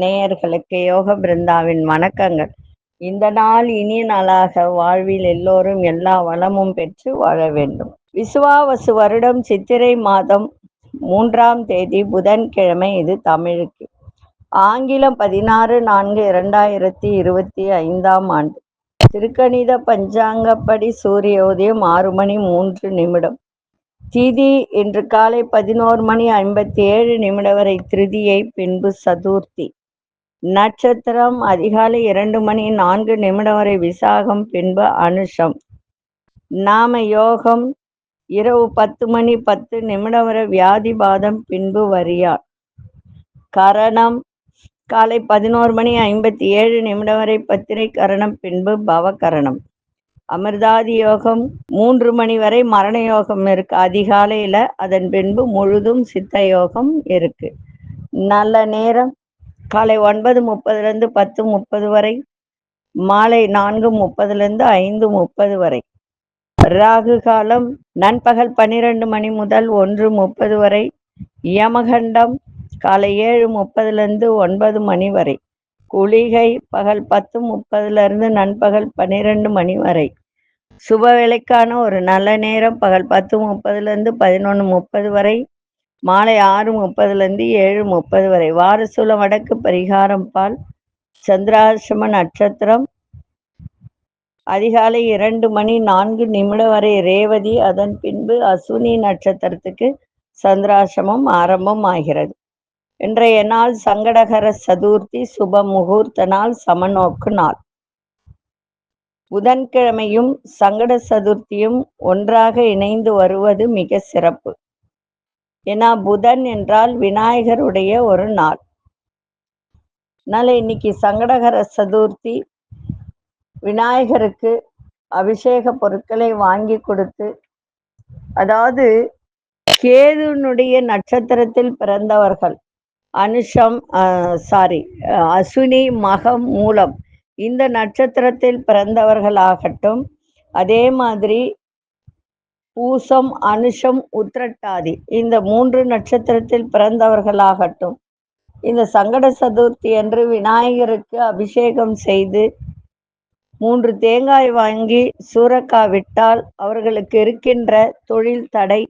நேயர்களுக்கு யோக பிருந்தாவின் வணக்கங்கள். இந்த நாள் இனிய நாளாக வாழ்வில் எல்லோரும் எல்லா வளமும் பெற்று வாழ வேண்டும். விசுவாவசு வருடம் சித்திரை மாதம் 3ஆம் தேதி புதன்கிழமை. இது தமிழுக்கு. ஆங்கிலம் 16/4/2025ஆம் ஆண்டு. திருக்கணித பஞ்சாங்கப்படி சூரிய உதயம் 6 மணி 3 நிமிடம். திதி இன்று காலை 11 மணி 57 நிமிடம் வரை திருதியை, பின்பு சதுர்த்தி. நட்சத்திரம் அதிகாலை 2 மணி 4 நிமிடம் வரை விசாகம், பின்பு அனுஷம். நாம யோகம் இரவு 10 மணி 10 நிமிடம் வரை வியாதிபாதம், பின்பு வரியார். கரணம் காலை 11 மணி 57 நிமிடம் வரை பத்திரை கரணம், பின்பு பவகரணம். அமிர்தாதி யோகம் 3 மணி வரை மரண யோகம் இருக்கு அதிகாலையில. அதன் பின்பு முழுதும் சித்த யோகம் இருக்கு. நல்ல நேரம் காலை 9:30 10:30 வரை, மாலை 4:30 5:30 வரை. ராகு காலம் நண்பகல் 12 மணி முதல் 1:30 வரை. யமகண்டம் காலை 7:30 9 மணி வரை. குளிகை பகல் 10:30 நண்பகல் 12 மணி வரை. சுப வேளைக்கான ஒரு நல்ல நேரம் பகல் 10:30 11:30 வரை, மாலை 6:30 7:30 வரை. வாரசூலம் வடக்கு, பரிகாரம் பால். சந்திராசிரம நட்சத்திரம் அதிகாலை 2 மணி 4 நிமிடம் வரை ரேவதி. அதன் பின்பு அசுனி நட்சத்திரத்துக்கு சந்திராசிரமம் ஆரம்பம் ஆகிறது. இன்றைய நாள் சங்கடகர சதுர்த்தி, சுப முகூர்த்த நாள், சமநோக்கு நாள். புதன்கிழமையும் சங்கட சதுர்த்தியும் ஒன்றாக இணைந்து வருவது மிக சிறப்பு. ஏன்னா புதன் என்றால் விநாயகருடைய ஒரு நாள். அதனால இன்னைக்கு சங்கடகர சதுர்த்தி. விநாயகருக்கு அபிஷேக பொருட்களை வாங்கி கொடுத்து, அதாவது கேதுனுடைய நட்சத்திரத்தில் பிறந்தவர்கள், அனுஷம் அசுனி மகம் மூலம் இந்த நட்சத்திரத்தில் பிறந்தவர்களாகட்டும், அதே மாதிரி பூசம் அனுஷம் உத்திரட்டாதி இந்த 3 நட்சத்திரத்தில் பிறந்தவர்களாகட்டும், இந்த சங்கட சதுர்த்தி அன்று விநாயகருக்கு அபிஷேகம் செய்து 3 தேங்காய் வாங்கி சூறக்காவிட்டால் அவர்களுக்கு இருக்கின்ற தொழில் தடை,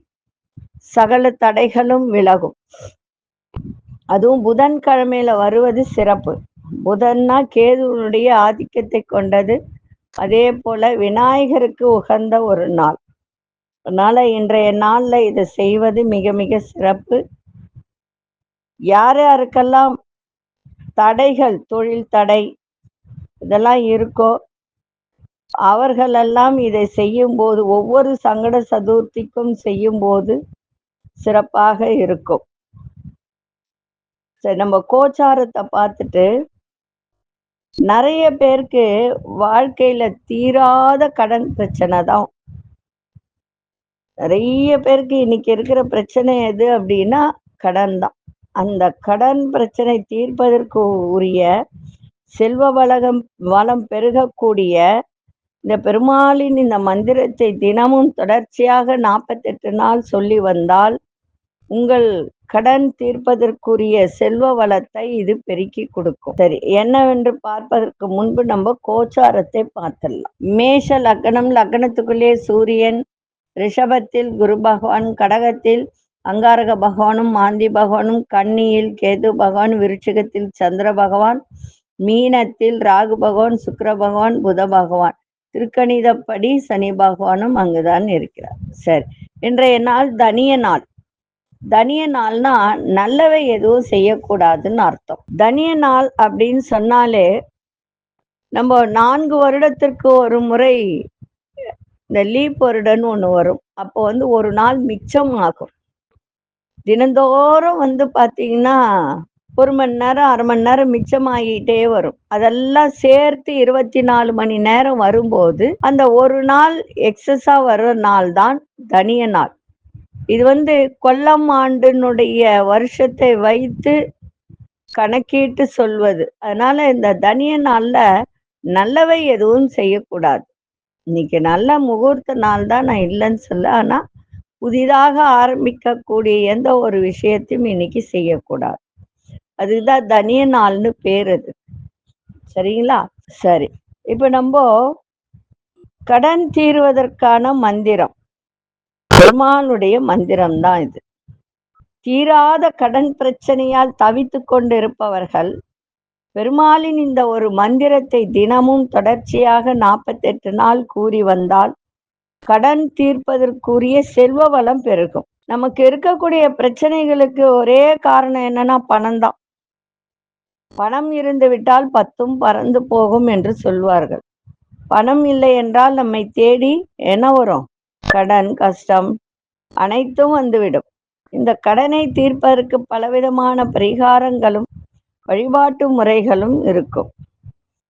சகல தடைகளும் விலகும். அதுவும் புதன்கிழமையில வருவது சிறப்பு. புதன்னா கேதுவனுடைய ஆதிக்கத்தை கொண்டது. அதே போல விநாயகருக்கு உகந்த ஒரு நாள். அதனால இன்றைய நாள்ல இதை செய்வது மிக மிக சிறப்பு. யார் யாருக்கெல்லாம் தடைகள், தொழில் தடை இதெல்லாம் இருக்கோ அவர்களெல்லாம் இதை செய்யும் போது, ஒவ்வொரு சங்கட சதுர்த்திக்கும் செய்யும் போது சிறப்பாக இருக்கும். சரி, நம்ம கோச்சாரத்தை பார்த்துட்டு, நிறைய பேருக்கு வாழ்க்கையில தீராத கடன் பிரச்சனை தான். நிறைய பேருக்கு இன்னைக்கு இருக்கிற பிரச்சனை எது அப்படின்னா கடன் தான். அந்த கடன் பிரச்சனை தீர்ப்பதற்கு உரிய செல்வ வளம் பெருகக்கூடிய இந்த பெருமாளின் இந்த மந்திரத்தை தினமும் தொடர்ச்சியாக 48 நாள் சொல்லி வந்தால் உங்கள் கடன் தீர்ப்பதற்குரிய செல்வ வளத்தை இது பெருக்கி கொடுக்கும். சரி, என்னவென்று பார்ப்பதற்கு முன்பு நம்ம கோச்சாரத்தை பார்த்துடலாம். மேஷ லக்னம், லக்னத்துக்குள்ளே சூரியன், ரிஷபத்தில் குரு பகவான், கடகத்தில் அங்காரக பகவானும் மாந்தி பகவானும், கன்னியில் கேது பகவான், விருச்சிகத்தில் சந்திர பகவான், மீனத்தில் ராகு பகவான், சுக்கிர பகவான், புத பகவான், திருக்கணிதப்படி சனி பகவானும் அங்குதான் இருக்கிறார். சரி, இன்றைய நாள் தனிய நாள். தனிய நாள்னா நல்லவை எதுவும் செய்யக்கூடாதுன்னு அர்த்தம். தனிய நாள் அப்படின்னு சொன்னாலே நம்ம 4 வருடத்திற்கு ஒரு முறை இந்த லீப் வருடன்னு ஒண்ணு வரும். அப்போ ஒரு நாள் மிச்சம் ஆகும். தினந்தோறும் பாத்தீங்கன்னா 1 மணி நேரம் 1/2 மணி நேரம் மிச்சமாகிட்டே வரும். அதெல்லாம் சேர்த்து 24 மணி நேரம் வரும்போது அந்த ஒரு நாள் எக்ஸஸா வர்ற நாள் தான் தனிய நாள். இது கொல்லம் ஆண்டினுடைய வருஷத்தை வைத்து கணக்கிட்டு சொல்வது. அதனால இந்த தனிய நாள்ல நல்லவை எதுவும் செய்யக்கூடாது. இன்னைக்கு நல்ல முகூர்த்த நாள் தான், நான் இல்லைன்னு சொல்ல. ஆனா புதிதாக ஆரம்பிக்கக்கூடிய எந்த ஒரு விஷயத்தையும் இன்னைக்கு செய்யக்கூடாது. அதுதான் தனிய நாள்னு பேர் அது. சரிங்களா? சரி. இப்ப நம்ம கடன் தீர்வதற்கான மந்திரம் பெருமானுடைய மந்திரம் தான் இது. தீராத கடன் பிரச்சனையால் தவித்து கொண்டிருப்பவர்கள் பெருமாளின் இந்த ஒரு மந்திரத்தை தினமும் தொடர்ச்சியாக 48 நாள் கூறி வந்தால் கடன் தீர்ப்பதற்குரிய செல்வ வளம் பெருகும். நமக்கு இருக்கக்கூடிய பிரச்சனைகளுக்கு ஒரே காரணம் என்னன்னா பணம் தான். பணம் இருந்து விட்டால் 10ம் பறந்து போகும் என்று சொல்வார்கள். பணம் இல்லை என்றால் நம்மை தேடி என்ன வரும்? கடன், கஷ்டம் அனைத்தும் வந்துவிடும். இந்த கடனை தீர்ப்பதற்கு பலவிதமான பரிகாரங்களும் வழிபாட்டு முறைகளும் இருக்கும்.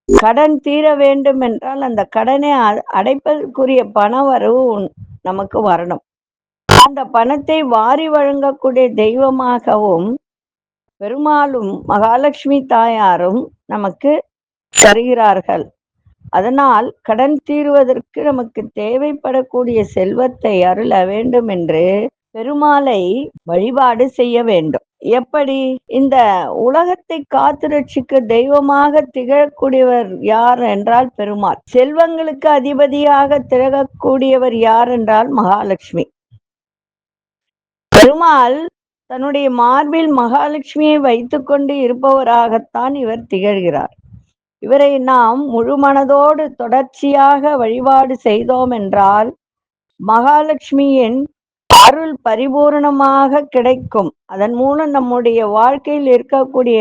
கடன் தீர வேண்டும் என்றால் அந்த கடனை அடைப்பதற்குரிய பண வரவு நமக்கு வரணும். அந்த பணத்தை வாரி வழங்கக்கூடிய தெய்வமாகவும் பெருமாளும் மகாலட்சுமி தாயாரும் நமக்கு தருகிறார்கள். அதனால் கடன் தீர்வதற்கு நமக்கு தேவைப்படக்கூடிய செல்வத்தை அருள வேண்டும் என்று பெருமாளை வழிபாடு செய்ய வேண்டும். எப்படி? இந்த உலகத்தை காத்து ரட்சிக்க தெய்வமாக திகழக்கூடியவர் யார் என்றால் பெருமாள். செல்வங்களுக்கு அதிபதியாக திகழக்கூடியவர் யார் என்றால் மகாலட்சுமி. பெருமாள் தன்னுடைய மார்பில் மகாலட்சுமியை வைத்துக் கொண்டு இருப்பவராகத்தான் இவர் திகழ்கிறார். இவரை நாம் முழு மனதோடு தொடர்ச்சியாக வழிபாடு செய்தோம் என்றால் மகாலட்சுமியின் அருள் பரிபூரணமாக கிடைக்கும். அதன் மூலம் நம்முடைய வாழ்க்கையில் இருக்கக்கூடிய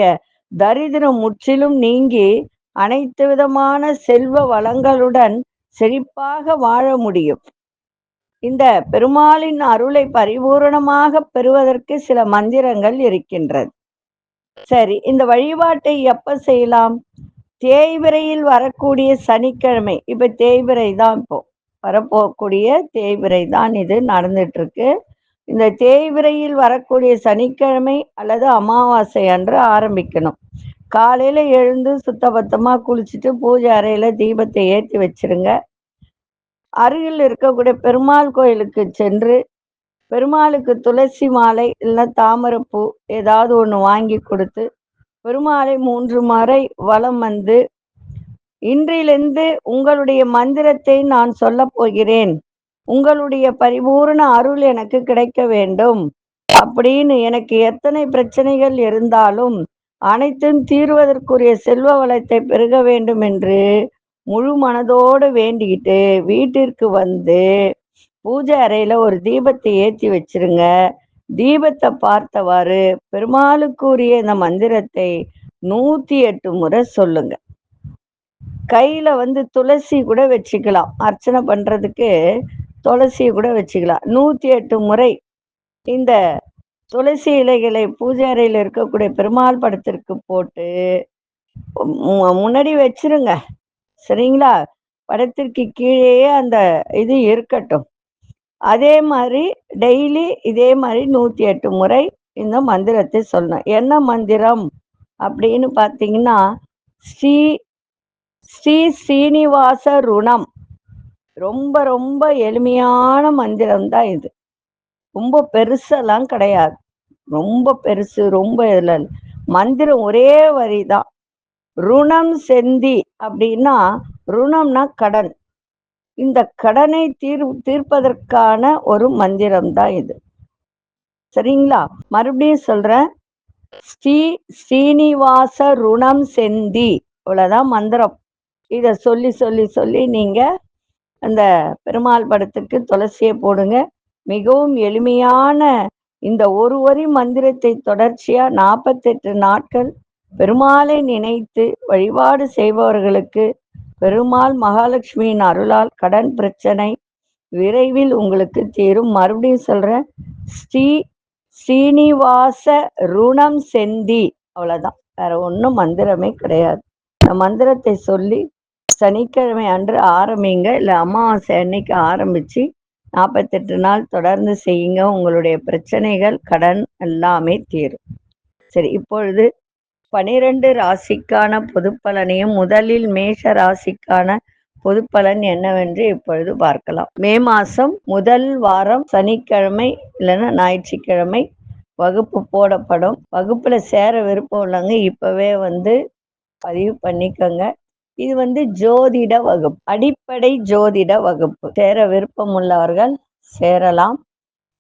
தரித்திரம் முற்றிலும் நீங்கி அனைத்து விதமான செல்வ வளங்களுடன் செழிப்பாக வாழ முடியும். இந்த பெருமாளின் அருளை பரிபூரணமாக பெறுவதற்கு சில மந்திரங்கள் இருக்கின்றது. சரி, இந்த வழிபாட்டை எப்ப செய்யலாம்? தேய்பிறையில் வரக்கூடிய சனிக்கிழமை. இப்ப தேய்பிறை தான் இப்போ வரப்போகக்கூடிய தேய்பிறை தான் இது நடந்துட்டு இருக்கு. இந்த தேய்பிறையில் வரக்கூடிய சனிக்கிழமை அல்லது அமாவாசை அன்று ஆரம்பிக்கணும். காலையில எழுந்து சுத்தபத்தமா குளிச்சுட்டு பூஜை அறையில தீபத்தை ஏற்றி வச்சிருங்க. அருகில் இருக்கக்கூடிய பெருமாள் கோயிலுக்கு சென்று பெருமாளுக்கு துளசி மாலை இல்லை தாமரைப்பூ ஏதாவது ஒன்று வாங்கி கொடுத்து பெருமாளை 3 முறை வலம் வந்து இன்றிலிருந்து உங்களுடைய மந்திரத்தை நான் சொல்ல போகிறேன், உங்களுடைய பரிபூர்ண அருள் எனக்கு கிடைக்க வேண்டும் அப்படின்னு, எனக்கு எத்தனை பிரச்சனைகள் இருந்தாலும் அனைத்தும் தீர்வதற்குரிய செல்வ வளத்தை பெருக வேண்டும் என்று முழு மனதோடு வேண்டிக்கிட்டு வீட்டிற்கு வந்து பூஜை அறையில ஒரு தீபத்தை ஏற்றி வச்சிருங்க. தீபத்தை பார்த்தவாறு பெருமாளுக்குரிய இந்த மந்திரத்தை 108 முறை சொல்லுங்க. கையில துளசி கூட வச்சுக்கலாம். அர்ச்சனை பண்றதுக்கு துளசி கூட வச்சுக்கலாம். 108 முறை இந்த துளசி இலைகளை பூஜை அறையில் இருக்கக்கூடிய பெருமாள் படத்திற்கு போட்டு முன்னாடி வச்சிருங்க. சரிங்களா? படத்திற்கு கீழேயே அந்த இது இருக்கட்டும். அதே மாதிரி டெய்லி இதே மாதிரி 108 முறை இந்த மந்திரத்தை சொல்லணும். என்ன மந்திரம் அப்படின்னு பார்த்தீங்கன்னா, ஸ்ரீ ஸ்ரீ ஸ்ரீனிவாச ருணம். ரொம்ப ரொம்ப எளிமையான மந்திரம் தான் இது. ரொம்ப பெருசெல்லாம் கிடையாது. ரொம்ப பெருசு ரொம்ப இதில் மந்திரம் ஒரே வரி தான். ருணம் செந்தி அப்படின்னா, ருணம்னா கடன். இந்த கடனை தீர்ப்பதற்கான ஒரு மந்திரம் தான் இது. சரிங்களா? மறுபடியும் சொல்றேன். ஸ்ரீ ஸ்ரீனிவாச ருணம் செந்தி, இவ்வளவுதான் மந்திரம். இத சொல்லி சொல்லி சொல்லி நீங்க அந்த பெருமாள் படத்துக்கு துளசியை போடுங்க. மிகவும் எளிமையான இந்த ஒரு வரி மந்திரத்தை தொடர்ச்சியா 48 நாட்கள் பெருமாளை நினைத்து வழிபாடு செய்பவர்களுக்கு பெருமாள் மகாலட்சுமியின் அருளால் கடன் பிரச்சனை விரைவில் உங்களுக்கு தீரும். மறுபடியும் சொல்றேன். ஸ்ரீ ஸ்ரீனிவாச ருணம் செந்தி, அவ்வளவுதான். வேற ஒன்றும் மந்திரமே கிடையாது. இந்த மந்திரத்தை சொல்லி சனிக்கிழமை அன்று ஆரம்பிங்க, இல்லை அமாவாசை அன்னைக்கு ஆரம்பிச்சு 48 நாள் தொடர்ந்து செய்யுங்க. உங்களுடைய பிரச்சனைகள் கடன் எல்லாமே தீரும். சரி, இப்பொழுது 12 ராசிக்கான பொது பலனையும் முதலில் மேஷ ராசிக்கான பொது பலன் என்னவென்று இப்பொழுது பார்க்கலாம். மே மாதம் முதல் வாரம் சனிக்கிழமை இல்லைன்னா ஞாயிற்றுக்கிழமை வகுப்பு போடப்படும். வகுப்புல சேர விருப்பம் உள்ளவங்க இப்பவே பதிவு பண்ணிக்கோங்க. இது ஜோதிட வகுப்பு, அடிப்படை ஜோதிட வகுப்பு. சேர விருப்பம் உள்ளவர்கள் சேரலாம்.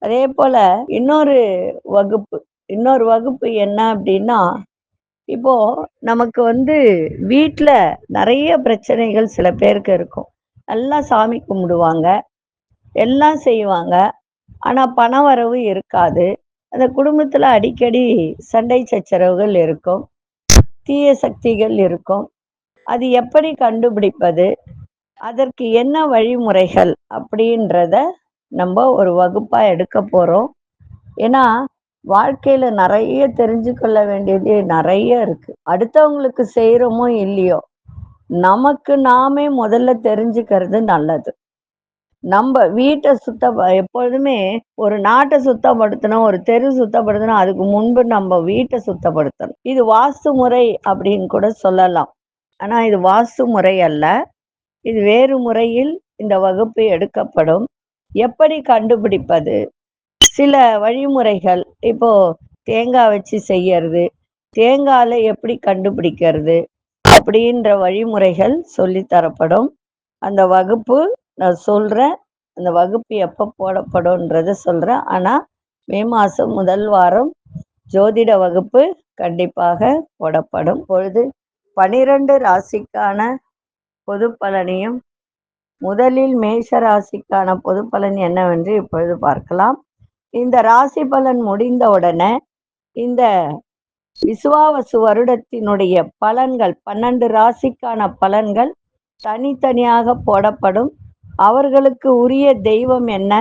அதே போல இன்னொரு வகுப்பு என்ன அப்படின்னா, இப்போ நமக்கு வீட்டுல நிறைய பிரச்சனைகள் சில பேருக்கு இருக்கும். நல்லா சாமி கும்பிடுவாங்க, எல்லாம் செய்வாங்க, ஆனா பண வரவு இருக்காது. அந்த குடும்பத்துல அடிக்கடி சண்டை சச்சரவுகள் இருக்கும், தீய சக்திகள் இருக்கும். அது எப்படி கண்டுபிடிப்பது, அதற்கு என்ன வழிமுறைகள் அப்படின்றத நம்ம ஒரு வகுப்பா எடுக்க போறோம். ஏன்னா வாழ்க்கையில நிறைய தெரிஞ்சு கொள்ள வேண்டியது நிறைய இருக்கு. அடுத்தவங்களுக்கு செய்யறோமோ இல்லையோ, நமக்கு நாமே முதல்ல தெரிஞ்சுக்கிறது நல்லது. நம்ம வீட்டை எப்பொழுதுமே ஒரு நாட்டை சுத்தப்படுத்தணும், ஒரு தெரு சுத்தப்படுத்தணும், அதுக்கு முன்பு நம்ம வீட்டை சுத்தப்படுத்தணும். இது வாஸ்து முறை அப்படின்னு கூட சொல்லலாம். ஆனா இது வாஸ்து முறை அல்ல, இது வேறு முறையில் இந்த வகுப்பு எடுக்கப்படும். எப்படி கண்டுபிடிப்பது, சில வழிமுறைகள். இப்போ தேங்காய் வச்சு செய்யறது, தேங்காயில எப்படி கண்டுபிடிக்கிறது அப்படின்ற வழிமுறைகள் சொல்லித்தரப்படும். அந்த வகுப்பு நான் சொல்றேன், அந்த வகுப்பு எப்போ போடப்படும்ன்றத சொல்றேன். ஆனா மே மாதம் முதல் வாரம் ஜோதிட வகுப்பு கண்டிப்பாக போடப்படும். பொழுது 12 ராசிக்கான பொது பலனையும், முதலில் மேஷ ராசிக்கான பொது பலன் என்னவென்று இப்பொழுது பார்க்கலாம். இந்த ராசி பலன் முடிந்த உடனே இந்த விசுவாவசு வருடத்தினுடைய பலன்கள், 12 ராசிக்கான பலன்கள் தனித்தனியாக போடப்படும். அவர்களுக்கு உரிய தெய்வம் என்ன,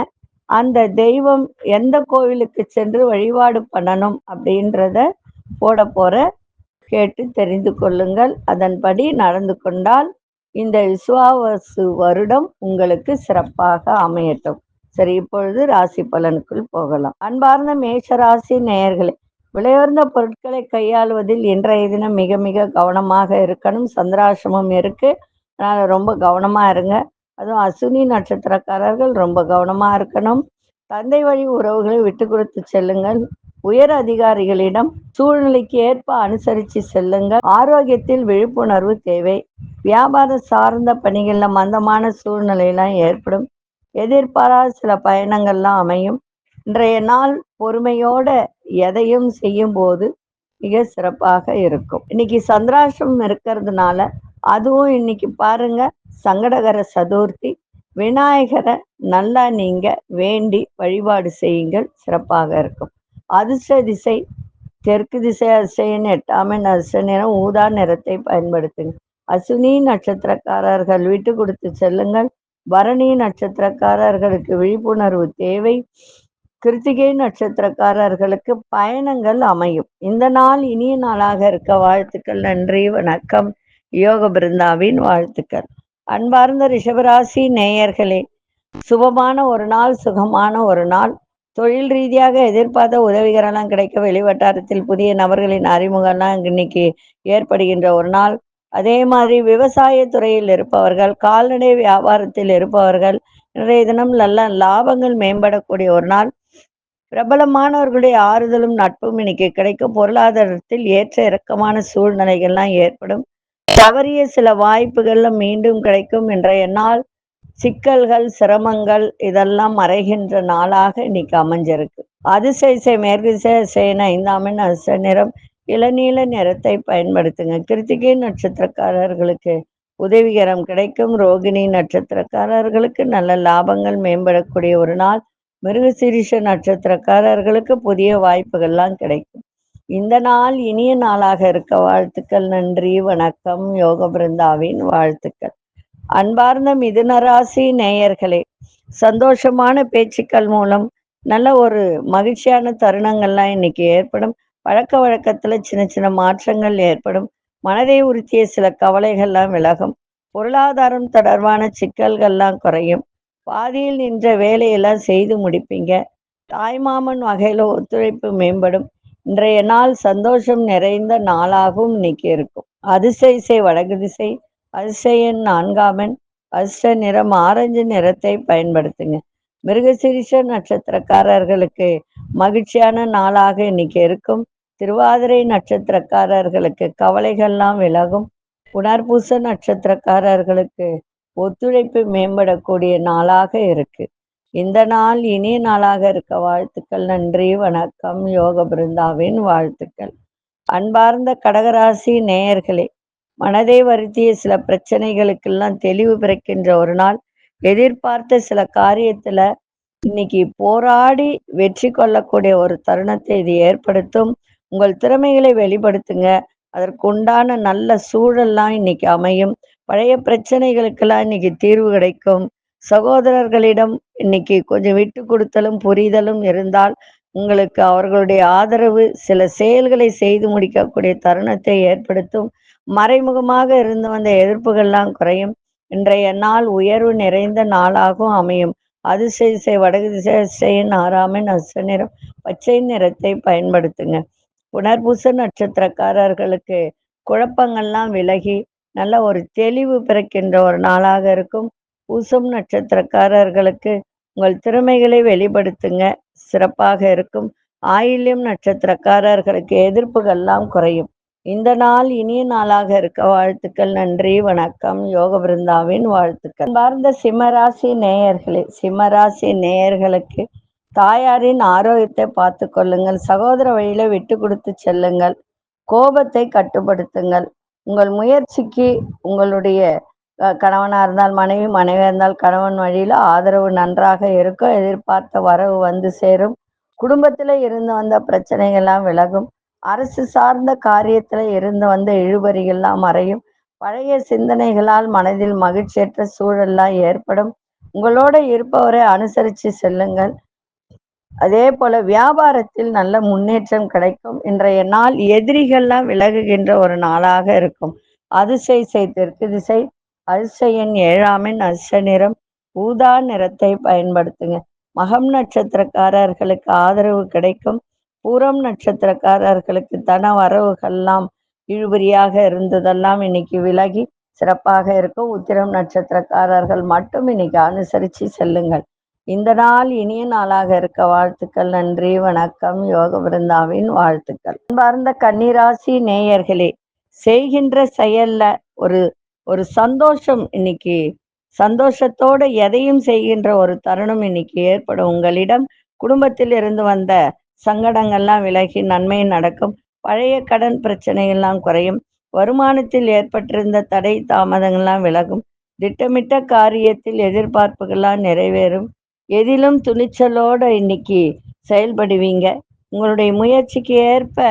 அந்த தெய்வம் எந்த கோவிலுக்கு சென்று வழிபாடு பண்ணணும் அப்படின்றத போட போற, கேட்டு தெரிந்து கொள்ளுங்கள். அதன்படி நடந்து கொண்டால் இந்த விசுவாவசு வருடம் உங்களுக்கு சிறப்பாக அமையட்டும். சரி, இப்பொழுது ராசி பலனுக்குள் போகலாம். அன்பார்ந்த மேஷராசி நேயர்களே, விலையுயர்ந்த பொருட்களை கையாளுவதில் இன்றைய தினம் மிக மிக கவனமாக இருக்கணும். சந்திராசிரமம் இருக்கு, அதனால ரொம்ப கவனமா இருங்க. அதுவும் அசுனி நட்சத்திரக்காரர்கள் ரொம்ப கவனமா இருக்கணும். தந்தை வழி உறவுகளை விட்டு கொடுத்து செல்லுங்கள். உயர் அதிகாரிகளிடம் சூழ்நிலைக்கு ஏற்ப அனுசரித்து செல்லுங்கள். ஆரோக்கியத்தில் விழிப்புணர்வு தேவை. வியாபாரம் சார்ந்த பணிகள்ல மந்தமான சூழ்நிலையெல்லாம் ஏற்படும். எதிர்பாராத சில பயணங்கள்லாம் அமையும். இன்றைய நாள் பொறுமையோட எதையும் செய்யும் போது மிக சிறப்பாக இருக்கும். இன்னைக்கு சந்திராஷ்டிரமம் இருக்கிறதுனால, அதுவும் இன்னைக்கு பாருங்க சங்கடகர சதுர்த்தி, விநாயகரை நல்லா நீங்க வேண்டி வழிபாடு செய்யுங்கள், சிறப்பாக இருக்கும். அதிர்ஷ்ட திசை தெற்கு திசை, அதிர்ஷ்ட 8ஆம் எண், அதிர்ஷ்ட நிறம் ஊதா நிறத்தை பயன்படுத்துங்க. அசுனி நட்சத்திரக்காரர்கள் விட்டு கொடுத்து செல்லுங்கள். பரணி நட்சத்திரக்காரர்களுக்கு விழிப்புணர்வு தேவை. கிருத்திகை நட்சத்திரக்காரர்களுக்கு பயணங்கள் அமையும். இந்த நாள் இனிய நாளாக இருக்க வாழ்த்துக்கள். நன்றி, வணக்கம். யோக பிருந்தாவின் வாழ்த்துக்கள். அன்பார்ந்த ரிஷபராசி நேயர்களே, சுபமான ஒரு நாள், சுகமான ஒரு நாள். தொழில் ரீதியாக எதிர்பார்த்த உதவிகரெல்லாம் கிடைக்க, வெளிவட்டாரத்தில் புதிய நபர்களின் அறிமுகம்லாம் இன்னைக்கு ஏற்படுகின்ற ஒரு நாள். அதே மாதிரி விவசாய துறையில் இருப்பவர்கள், கால்நடை வியாபாரத்தில் இருப்பவர்கள் இன்றைய தினம் நல்ல லாபங்கள் மேம்படக்கூடிய ஒரு நாள். பிரபலமானவர்களுடைய ஆறுதலும் நட்பும் இன்னைக்கு கிடைக்கும். பொருளாதாரத்தில் ஏற்ற இறக்கமான சூழ்நிலைகள்லாம் ஏற்படும். தவறிய சில வாய்ப்புகள்ல மீண்டும் கிடைக்கும். இன்றைய நாள் சிக்கல்கள், சிரமங்கள் இதெல்லாம் மறைகின்ற நாளாக இன்னைக்கு அமைஞ்சிருக்கு. அதிசய மேற்கு திசை 5ஆம் எண், அதிர்ஷ்ட நிறம் இளநீல நிறத்தை பயன்படுத்துங்க. கிருத்திகை நட்சத்திரக்காரர்களுக்கு உதவிகரம் கிடைக்கும். ரோகிணி நட்சத்திரக்காரர்களுக்கு நல்ல லாபங்கள் மேம்படக்கூடிய ஒரு நாள். மிருகசீரிஷ நட்சத்திரக்காரர்களுக்கு புதிய வாய்ப்புகள்லாம் கிடைக்கும். இந்த நாள் இனிய நாளாக இருக்க வாழ்த்துக்கள். நன்றி, வணக்கம். யோக பிருந்தாவின் வாழ்த்துக்கள். அன்பார்ந்த மிதுனராசி நேயர்களே, சந்தோஷமான பேச்சுக்கள் மூலம் நல்ல ஒரு மகிழ்ச்சியான தருணங்கள்லாம் இன்னைக்கு ஏற்படும். பழக்க வழக்கத்துல சின்ன சின்ன மாற்றங்கள் ஏற்படும். மனதை உறுத்திய சில கவலைகள்லாம் விலகும். பொருளாதாரம் தொடர்பான சிக்கல்கள்லாம் குறையும். பாதியில் நின்ற வேலையெல்லாம் செய்து முடிப்பீங்க. தாய்மாமன் வகையில ஒத்துழைப்பு மேம்படும். இன்றைய நாள் சந்தோஷம் நிறைந்த நாளாகவும் இன்னைக்கு இருக்கும். அதிசய திசை வடக்கு திசை, அதிசய எண் 4ஆம் எண், அதிர்ஷ்ட நிறம் ஆரஞ்சு நிறத்தை பயன்படுத்துங்க. மிருகசீரிஷ நட்சத்திரக்காரர்களுக்கு மகிழ்ச்சியான நாளாக இன்னைக்கு இருக்கும். திருவாதிரை நட்சத்திரக்காரர்களுக்கு கவலைகள்லாம் விலகும். புனர்பூச நட்சத்திரக்காரர்களுக்கு ஒத்துழைப்பு மேம்படக்கூடிய நாளாக இருக்கு. இந்த நாள் இனிய நாளாக இருக்க வாழ்த்துக்கள். நன்றி, வணக்கம். யோக பிருந்தாவின் வாழ்த்துக்கள். அன்பார்ந்த கடகராசி நேயர்களே, மனதை வருத்திய சில பிரச்சனைகளுக்கெல்லாம் தெளிவு பிறக்கின்ற ஒரு நாள். எதிர்பார்த்த சில காரியத்துல இன்னைக்கு போராடி வெற்றி கொள்ளக்கூடிய ஒரு தருணத்தை இது ஏற்படுத்தும். உங்கள் திறமைகளை வெளிப்படுத்துங்க. அதற்குண்டான நல்ல சூழல்லாம் இன்னைக்கு அமையும். பழைய பிரச்சனைகளுக்கெல்லாம் இன்னைக்கு தீர்வு கிடைக்கும். சகோதரர்களிடம் இன்னைக்கு கொஞ்சம் விட்டு கொடுத்தலும் புரிதலும் இருந்தால் உங்களுக்கு அவர்களுடைய ஆதரவு சில செயல்களை செய்து முடிக்கக்கூடிய தருணத்தை ஏற்படுத்தும். மறைமுகமாக இருந்து வந்த எதிர்ப்புகள்லாம் குறையும். இன்றைய நாள் உயர்வு நிறைந்த நாளாகவும் அமையும். அதிசய வடகு திசையின் 6ஆம் அஸ்த நிறம் பச்சை நிறத்தை பயன்படுத்துங்க. புனர்பூச நட்சத்திரக்காரர்களுக்கு குழப்பங்கள்லாம் விலகி நல்ல ஒரு தெளிவு பிறக்கின்ற ஒரு நாளாக இருக்கும். பூசம் நட்சத்திரக்காரர்களுக்கு உங்கள் திறமைகளை வெளிப்படுத்துங்க, சிறப்பாக இருக்கும். ஆயில்யம் நட்சத்திரக்காரர்களுக்கு எதிர்ப்புகள்லாம் குறையும். இந்த நாள் இனிய நாளாக இருக்க வாழ்த்துக்கள். நன்றி, வணக்கம். யோக பிருந்தாவின் வாழ்த்துக்கள். அன்பார்ந்த சிம்மராசி நேயர்களே, சிம்மராசி நேயர்களுக்கு தாயாரின் ஆரோக்கியத்தை பார்த்து கொள்ளுங்கள். சகோதர வழியில விட்டு கொடுத்து செல்லுங்கள். கோபத்தை கட்டுப்படுத்துங்கள். உங்கள் முயற்சிக்கு உங்களுடைய கணவனா இருந்தால் மனைவி, மனைவியா இருந்தால் கணவன் வழியில ஆதரவு நன்றாக இருக்கும். எதிர்பார்த்த வரவு வந்து சேரும். குடும்பத்துல இருந்து வந்த பிரச்சனைகள்லாம் விலகும். அரசு சார்ந்த காரியத்துல இருந்து வந்த இழுபறிகள்லாம் மறையும். பழைய சிந்தனைகளால் மனதில் மகிழ்ச்சியற்ற சூழல்லாம் ஏற்படும். உங்களோட இருப்பவரை அனுசரித்து செல்லுங்கள். அதே போல வியாபாரத்தில் நல்ல முன்னேற்றம் கிடைக்கும். இன்றைய நாள் எதிரிகள்லாம் விலகுகின்ற ஒரு நாளாக இருக்கும். அதிசய தெற்கு திசை. அதிர்ஷ்ட எண் 7ஆம் அதிர்ஷ்ட நிறம் ஊதா நிறத்தை பயன்படுத்துங்க. மகம் நட்சத்திரக்காரர்களுக்கு ஆதரவு கிடைக்கும். பூரம் நட்சத்திரக்காரர்களுக்கு தன வரவுகள்லாம் இழுபறியாக இருந்ததெல்லாம் இன்னைக்கு விலகி சிறப்பாக இருக்கும். உத்திரம் நட்சத்திரக்காரர்கள் மட்டும் இன்னைக்கு அனுசரித்து செல்லுங்கள். இந்த நாள் இனிய நாளாக இருக்க வாழ்த்துக்கள். நன்றி, வணக்கம். யோக பிருந்தாவின் வாழ்த்துக்கள். அன்பார்ந்த கன்னிராசி நேயர்களே, செய்கின்ற செயல்ல ஒரு ஒரு சந்தோஷம் இன்னைக்கு, சந்தோஷத்தோட எதையும் செய்கின்ற ஒரு தருணம் இன்னைக்கு ஏற்படும். உங்களிடம் குடும்பத்தில் இருந்து வந்த சங்கடங்கள்லாம் விலகி நன்மை நடக்கும். பழைய கடன் பிரச்சனைகள்லாம் குறையும். வருமானத்தில் ஏற்பட்டிருந்த தடை தாமதங்கள்லாம் விலகும். திட்டமிட்ட காரியத்தில் எதிர்பார்ப்புகள்லாம் நிறைவேறும். எதிலும் துணிச்சலோட இன்னைக்கு செயல்படுவீங்க. உங்களுடைய முயற்சிக்கு ஏற்ப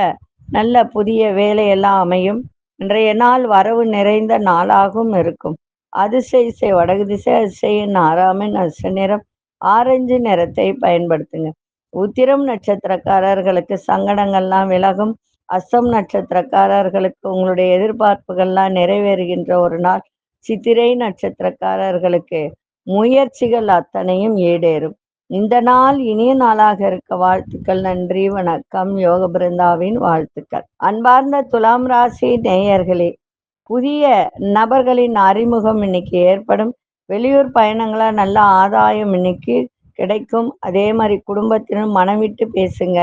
நல்ல புதிய வேலையெல்லாம் அமையும். இன்றைய நாள் வரவு நிறைந்த நாளாகவும் இருக்கும். அதிசய வடகு திசை. அதிசயின் 6ஆம் அதிர்ஷ்ட நிறம் ஆரஞ்சு நிறத்தை பயன்படுத்துங்க. உத்திரம் நட்சத்திரக்காரர்களுக்கு சங்கடங்கள்லாம் விலகும். அஸ்தம் நட்சத்திரக்காரர்களுக்கு உங்களுடைய எதிர்பார்ப்புகள்லாம் நிறைவேறுகின்ற ஒரு நாள். சித்திரை நட்சத்திரக்காரர்களுக்கு முயற்சிகள் அத்தனையும் ஈடேறும். இந்த நாள் இனிய நாளாக இருக்க வாழ்த்துக்கள். நன்றி, வணக்கம். யோக பிருந்தாவின் வாழ்த்துக்கள். அன்பார்ந்த துலாம் ராசி நேயர்களே, புதிய நபர்களின் அறிமுகம் இன்னைக்கு ஏற்படும். வெளியூர் பயணங்களால் நல்ல ஆதாயம் இன்னைக்கு கிடைக்கும். அதே மாதிரி குடும்பத்தினர் மனம் விட்டு பேசுங்க.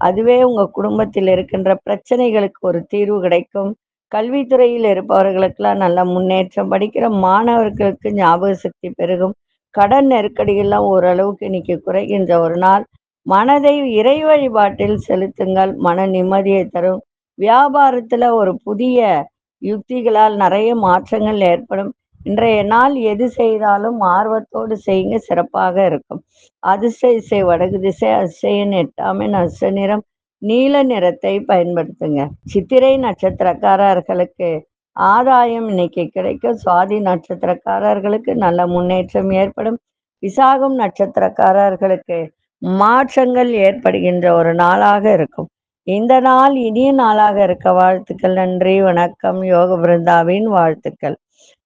அதுவே உங்க குடும்பத்தில் இருக்கின்ற பிரச்சனைகளுக்கு ஒரு தீர்வு கிடைக்கும். கல்வித்துறையில் இருப்பவர்களுக்கெல்லாம் நல்ல முன்னேற்றம். படிக்கிற மாணவர்களுக்கு ஞாபக சக்தி பெருகும். கடன் நெருக்கடிகள்லாம் ஓரளவுக்கு இன்னைக்கு குறைகின்ற ஒரு நாள். மனதை இறை வழிபாட்டில் செலுத்துங்கள். மன நிம்மதியை தரும். வியாபாரத்துல ஒரு புதிய யுக்திகளால் நிறைய மாற்றங்கள் ஏற்படும். இன்றைய நாள் எது செய்தாலும் ஆர்வத்தோடு செய்யுங்க, சிறப்பாக இருக்கும். அதிசய வடகு திசை. அதிசயன் 8ஆம் அதிர்ஷ்ட நிறம் நீல நிறத்தை பயன்படுத்துங்க. சித்திரை நட்சத்திரக்காரர்களுக்கு ஆதாயம் இன்னைக்கு கிடைக்கும். சுவாதி நட்சத்திரக்காரர்களுக்கு நல்ல முன்னேற்றம் ஏற்படும். விசாகம் நட்சத்திரக்காரர்களுக்கு மாற்றங்கள் ஏற்படுகின்ற ஒரு நாளாக இருக்கும். இந்த நாள் இனிய நாளாக இருக்க வாழ்த்துக்கள். நன்றி, வணக்கம். யோக பிருந்தாவின் வாழ்த்துக்கள்.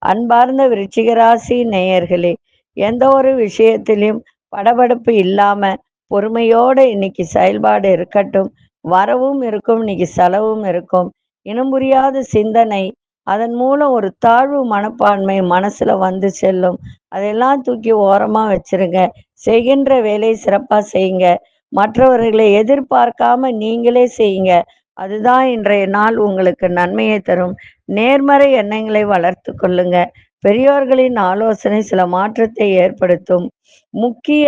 அன்பார்ந்த விருச்சிகராசி நேயர்களே, எந்த ஒரு விஷயத்திலும் படபடப்பு இல்லாம பொறுமையோட இன்னைக்கு செயல்பாடு இருக்கட்டும். வரவும் இருக்கும், இன்னைக்கு செலவும் இருக்கும். இனம் புரியாத சிந்தனை, அதன் மூலம் ஒரு தாழ்வு மனப்பான்மை மனசுல வந்து செல்லும். அதையெல்லாம் தூக்கி ஓரமா வச்சிருங்க. செய்கின்ற வேலையை சிறப்பா செய்யுங்க. மற்றவர்களை எதிர்பார்க்காம நீங்களே செய்யுங்க. அதுதான் இன்றைய நாள் உங்களுக்கு நன்மையை தரும். நேர்மறை எண்ணங்களை வளர்த்து கொள்ளுங்க. பெரியோர்களின் ஆலோசனை சில மாற்றத்தை ஏற்படுத்தும். முக்கிய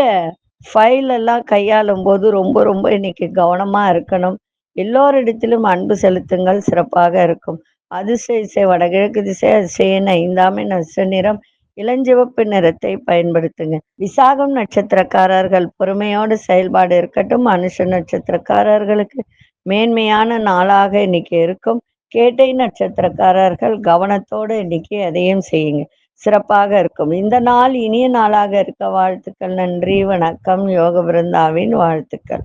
ஃபைல் எல்லாம் கையாளும் போது ரொம்ப ரொம்ப இன்னைக்கு கவனமா இருக்கணும். எல்லோரிடத்திலும் அன்பு செலுத்துங்கள், சிறப்பாக இருக்கும். அதிசய இசை வடகிழக்கு திசை அதிசயன் 5ஆம் எண் அசு நிறம் இளஞ்சிவப்பு நிறத்தை பயன்படுத்துங்க. விசாகம் நட்சத்திரக்காரர்கள் பொறுமையோடு செயல்பாடு இருக்கட்டும். அனுஷ நட்சத்திரக்காரர்களுக்கு மேன்மையான நாளாக இன்னைக்கு இருக்கும். கேட்டை நட்சத்திரக்காரர்கள் கவனத்தோடு இன்னைக்கு எதையும் செய்யுங்க, சிறப்பாக இருக்கும். இந்த நாள் இனிய நாளாக இருக்க வாழ்த்துக்கள். நன்றி, வணக்கம். யோக பிருந்தாவின் வாழ்த்துக்கள்.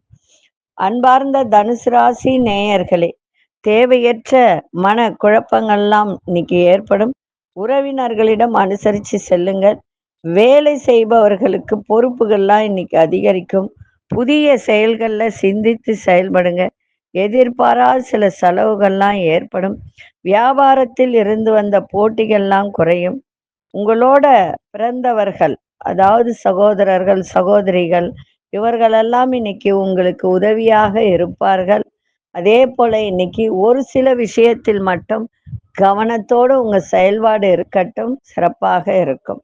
அன்பார்ந்த தனுசு ராசி நேயர்களே, தேவையற்ற மன குழப்பங்கள்லாம் இன்னைக்கு ஏற்படும். உறவினர்களிடம் அனுசரித்து செல்லுங்கள். வேலை செய்பவர்களுக்கு பொறுப்புகள்லாம் இன்னைக்கு அதிகரிக்கும். புதிய செயல்களில் சிந்தித்து செயல்படுங்க. எதிர்பாராத சில செலவுகள்லாம் ஏற்படும். வியாபாரத்தில் இருந்து வந்த போட்டிகள்லாம் குறையும். உங்களோட பிறந்தவர்கள், அதாவது சகோதரர்கள் சகோதரிகள், இவர்களெல்லாம் இன்னைக்கு உங்களுக்கு உதவியாக இருப்பார்கள். அதே போல இன்னைக்கு ஒரு சில விஷயத்தில் மட்டும் கவனத்தோடு உங்க செயல்பாடு இருக்கட்டும், சிறப்பாக இருக்கும்.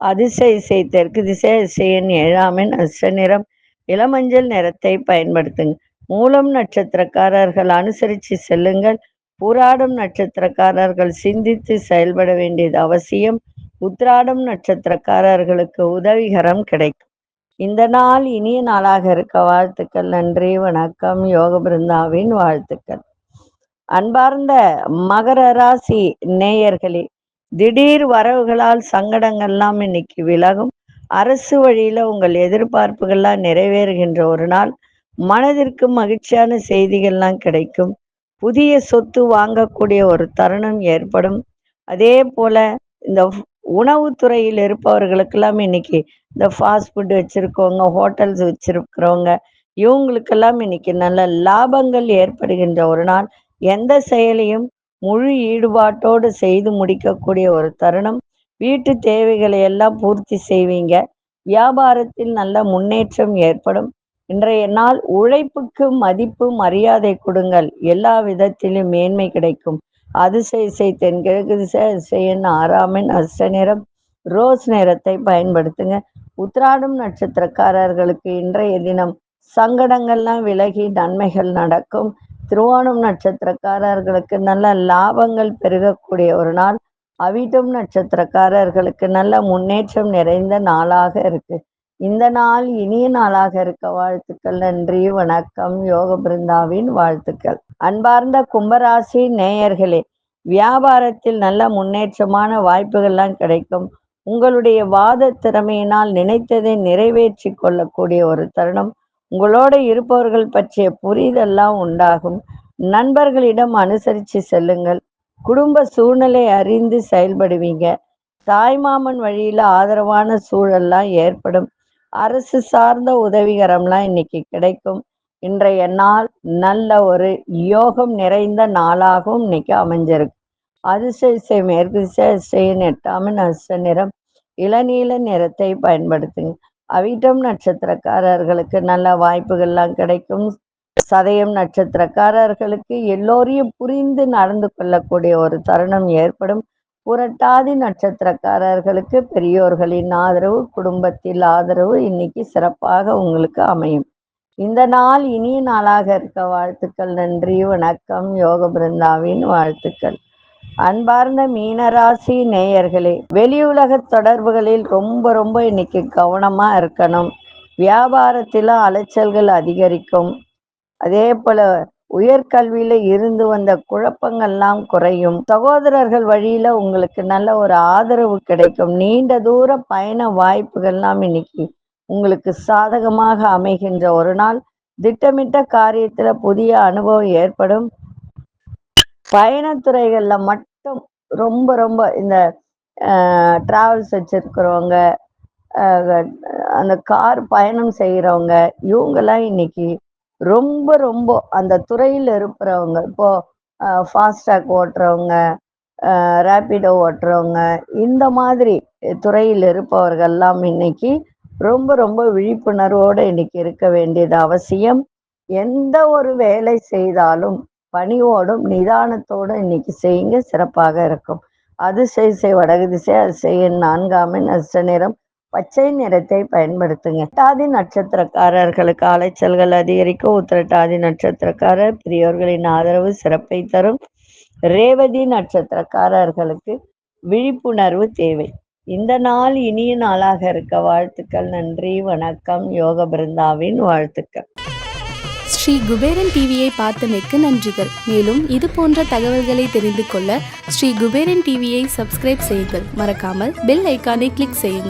அதிசய இசை தெற்கு திசை அதிசயன் 7ஆம் எண் அசு நிறம் இளமஞ்சள் நிறத்தை பயன்படுத்துங்க. மூலம் நட்சத்திரக்காரர்கள் அனுசரித்து செல்லுங்கள். பூராடம் நட்சத்திரக்காரர்கள் சிந்தித்து செயல்பட வேண்டியது அவசியம். உத்திராடம் நட்சத்திரக்காரர்களுக்கு உதவிகரம் கிடைக்கும். இந்த நாள் இனிய நாளாக இருக்க வாழ்த்துக்கள். நன்றி, வணக்கம். யோக பிருந்தாவின் வாழ்த்துக்கள். அன்பார்ந்த மகர ராசி நேயர்களே, திடீர் வரவுகளால் சங்கடங்கள்லாம் இன்னைக்கு விலகும். அரசு வழியில உங்கள் எதிர்பார்ப்புகள்லாம் நிறைவேறுகின்ற ஒரு நாள். மனதிற்கு மகிழ்ச்சியான செய்திகள்லாம் கிடைக்கும். புதிய சொத்து வாங்கக்கூடிய ஒரு தருணம் ஏற்படும். அதே போல இந்த உணவுத்துறையில் இருப்பவர்களுக்கெல்லாம் இன்னைக்கு இந்த ஃபாஸ்ட் ஃபுட் வச்சிருக்கவங்க, ஹோட்டல்ஸ் வச்சிருக்கிறவங்க, இவங்களுக்கெல்லாம் இன்னைக்கு நல்ல லாபங்கள் ஏற்படுகின்ற ஒரு நாள். எந்த செயலையும் முழு ஈடுபாட்டோடு செய்து முடிக்கக்கூடிய ஒரு தருணம். வீட்டு தேவைகளை எல்லாம் பூர்த்தி செய்வீங்க. வியாபாரத்தில் நல்ல முன்னேற்றம் ஏற்படும். இன்றைய நாள் உழைப்புக்கு மதிப்பு மரியாதை கொடுங்கள். எல்லா விதத்திலும் மேன்மை கிடைக்கும். அதிசய இசை தென்கிழக்கு திசை அதிசயன் 6ஆம் எண் அசு நிறம் ரோஸ் நிறத்தை பயன்படுத்துங்க. உத்திராடம் நட்சத்திரக்காரர்களுக்கு இன்றைய தினம் சங்கடங்கள்லாம் விலகி நன்மைகள் நடக்கும். திருவோணம் நட்சத்திரக்காரர்களுக்கு நல்ல லாபங்கள் பெருகக்கூடிய ஒரு நாள். அவிட்டம் நட்சத்திரக்காரர்களுக்கு நல்ல முன்னேற்றம் நிறைந்த நாளாக இருக்கு. இந்த நாள் இனிய நாளாக இருக்க வாழ்த்துக்கள். நன்றி, வணக்கம். யோக பிருந்தாவின் வாழ்த்துக்கள். அன்பார்ந்த கும்பராசி நேயர்களே, வியாபாரத்தில் நல்ல முன்னேற்றமான வாய்ப்புகள்லாம் கிடைக்கும். உங்களுடைய வாத திறமையினால் நினைத்ததை நிறைவேற்றி கொள்ளக்கூடிய ஒரு தருணம். உங்களோட இருப்பவர்கள் பற்றிய புரிதெல்லாம் உண்டாகும். நண்பர்களிடம் அனுசரித்து செல்லுங்கள். குடும்ப சூழ்நிலை அறிந்து செயல்படுவீங்க. தாய்மாமன் வழியில ஆதரவான சூழல்லாம் ஏற்படும். அரசு சார்ந்த உதவிகரம்லாம் இன்னைக்கு கிடைக்கும். இன்றைய நாள் நல்ல ஒரு யோகம் நிறைந்த நாளாகவும் இன்னைக்கு அமைஞ்சிருக்கு. அதிசய இசை மேற்கு திசை அதிசயன் 8ஆம் எண் அசு நிறம் இளநீல நிறத்தை பயன்படுத்துங்க. அவிட்டம் நட்சத்திரக்காரர்களுக்கு நல்ல வாய்ப்புகள்லாம் கிடைக்கும். சதயம் நட்சத்திரக்காரர்களுக்கு எல்லோரையும் புரிந்து நடந்து கொள்ளக்கூடிய ஒரு தருணம் ஏற்படும். புரட்டாதி நட்சத்திரக்காரர்களுக்கு பெரியோர்களின் ஆதரவு, குடும்பத்தில் ஆதரவு இன்னைக்கு சிறப்பாக உங்களுக்கு அமையும். இந்த நாள் இனிய நாளாக இருக்க வாழ்த்துக்கள். நன்றி, வணக்கம். யோக பிருந்தாவின் வாழ்த்துக்கள். அன்பார்ந்த மீனராசி நேயர்களே, வெளியுலக தொடர்புகளில் ரொம்ப ரொம்ப இன்னைக்கு கவனமா இருக்கணும். வியாபாரத்தில அலைச்சல்கள் அதிகரிக்கும். அதே போல உயர்கல்வியில இருந்து வந்த குழப்பங்கள்லாம் குறையும். சகோதரர்கள் வழியில உங்களுக்கு நல்ல ஒரு ஆதரவு கிடைக்கும். நீண்ட தூர பயண வாய்ப்புகள்லாம் இன்னைக்கு உங்களுக்கு சாதகமாக அமைகின்ற ஒரு நாள். திட்டமிட்ட காரியத்துல புதிய அனுபவம் ஏற்படும். பயணத்துறைகள்ல மட்டும் ரொம்ப ரொம்ப இந்த டிராவல்ஸ் வச்சிருக்கிறவங்க, அந்த கார் பயணம் செய்கிறவங்க, இவங்கெல்லாம் இன்னைக்கு ரொம்ப ரொம்ப அந்த துறையில் இருக்கிறவங்க, இப்போ ஃபாஸ்டாக் ஓட்டுறவங்க, ரேப்பிடோ ஓட்டுறவங்க, இந்த மாதிரி துறையில் இருப்பவர்கள்லாம் இன்னைக்கு ரொம்ப ரொம்ப விழிப்புணர்வோடு இன்னைக்கு இருக்க வேண்டியது அவசியம். எந்த ஒரு வேலை செய்தாலும் பணிவோடும் நிதானத்தோடும் இன்னைக்கு செய்யுங்க, சிறப்பாக இருக்கும். அதிசய செய் வடகு திசை, அதிசய எண் 4 அதிர்ஷ்ட நிறம் பச்சை நிறத்தை பயன்படுத்துங்க. உத்திரட்டாதி நட்சத்திரக்காரர்களுக்கு அலைச்சல்கள் அதிகரிக்கும். உத்திரட்டாதி நட்சத்திரக்காரர் பெரியோர்களின் ஆதரவு சிறப்பை தரும். ரேவதி நட்சத்திரக்காரர்களுக்கு விழிப்புணர்வு தேவை. இந்த நாள் இனிய நாளாக இருக்க வாழ்த்துக்கள். நன்றி, வணக்கம். யோக பிருந்தாவின் வாழ்த்துக்கள். ஸ்ரீ குபேரன் டிவியை பார்த்தமைக்கு நன்றிகள். மேலும் இது போன்ற தகவல்களை தெரிந்து கொள்ள ஸ்ரீ குபேரன் டிவியை சப்ஸ்கிரைப் செய்யுங்கள். மறக்காமல் பெல் ஐக்கானை கிளிக் செய்யுங்கள்.